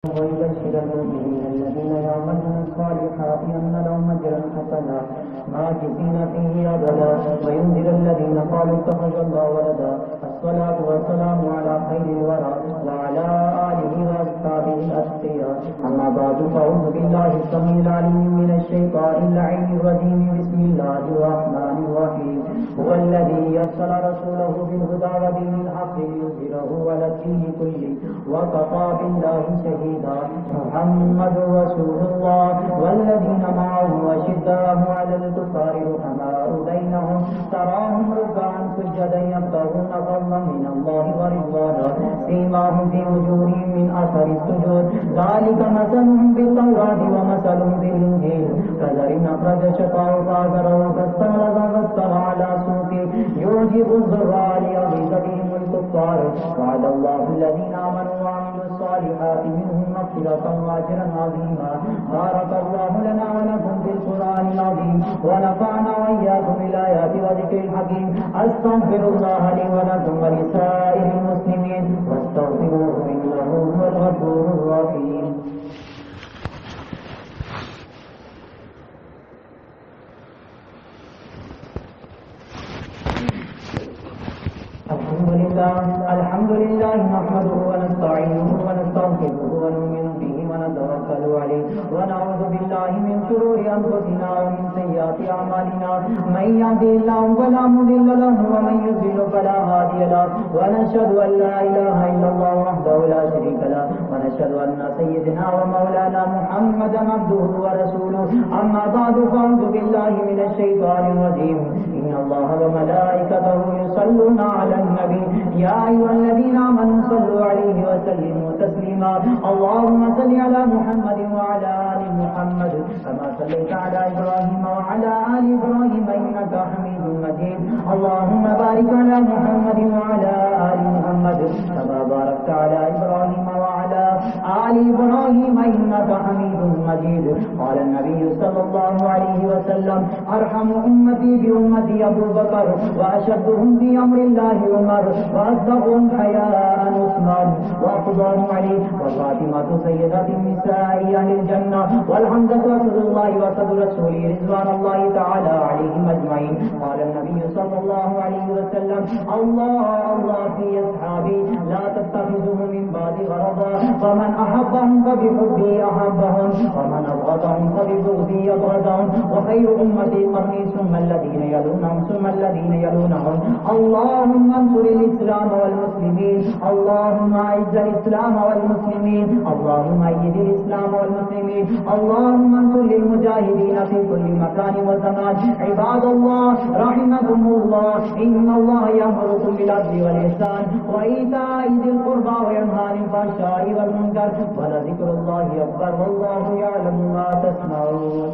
ويبشر المؤمنين الذين يعملون الصالحات أن لهم أجرا حسنا ماكثين فيه أبدا وينذر الذين قالوا اتخذ الله ولدا. الصلاة والسلام على خير الورى وعلى آله وأصحابه الأتقياء. أما بعد فأعوذ بالله السميع العليم من الشيطان اللعين الرجيم. بسم الله الرحمن الرحيم. هو الذي يرسل رسوله بالهدى ودين الحق ليظهره على الدين كله وكفى بالله شهيدا. محمد رسول الله والذين معه أشداء على الكفار رحماء بينهم تراهم ركعا سجدا يبتغون فضلا من الله ورضوانا سيماهم في وجوههم من أثر السجود ذلك مثلهم بالتوراة ومثلهم بالإنجيل كزرع أخرج شطأه فآزره فاستغلظ فاستوى على سوقه يعجب الزراع ليغيظ بهم الكفار. وعد الله الذين آمنوا وعملوا الصالحات منهم مغفرة وأجرا عظيما. بارك الله لنا ولكم في القرآن العظيم ونفعنا وإياكم بالآيات وذكر الحكيم. أستغفر الله لي ولكم ولسائر المسلمين واستغفروه إنه هو الغفور الرحيم. الحمد لله نحمده ونستعينه ونستغفره ونؤمن به ونتوكل عليه ونعوذ بالله من شرور أنفسنا ومن سيئات أعمالنا. من يهده الله فلا مضل له ومن يضلل فلا هادي له. ونشهد أن لا إله إلا الله وحده لا شريك له ونشهد أن سيدنا ومولانا محمدا عبده ورسوله. أما بعد فأعوذ بالله من الشيطان الرجيم. إن الله وملائكته يصلون على النبي يا أيها الذين آمنوا صلوا عليه وسلموا تسليما. اللهم صل على محمد وعلى آل محمد كما صليت على إبراهيم وعلى آل إبراهيم إنك حميد مجيد. اللهم بارك على محمد وعلى آل محمد كما باركت على إبراهيم وعلى آل إبراهيم إنك حميد مجيد. قال النبي صلى الله عليه وسلم أرحم أمتي بأمتي أبو بكر وأشدهم في أمر الله عمر وأصدقهم حياء عثمان وأفضلهم علي وفاطمة سيدة النساء أهل الجنة والحمزة أسد الله وأسد رسوله رضوان الله تعالى عليهم أجمعين. قال النبي صلى الله عليه وسلم الله في أصحابي لا تتخذهم من بعد غرضا فمن أحبهم فبحبي أحبهم ومن أبغضهم فببغضي أبغضهم وخير أمتي قرني ثم الذين يلونهم ثم الذين يلونهم. اللهم انصر الإسلام والمسلمين. اللهم أعز الإسلام والمسلمين. اللهم أيد الإسلام والمسلمين. اللهم انصر للمجاهدين في كل مكان وزمان. عباد الله رحمكم الله إن الله يأمركم بالعدل والإحسان وإيتاء ذي القربى وينهى عن الفحشاء والمنكر ولذكر الله أكبر والله يعلم ما تصنعون.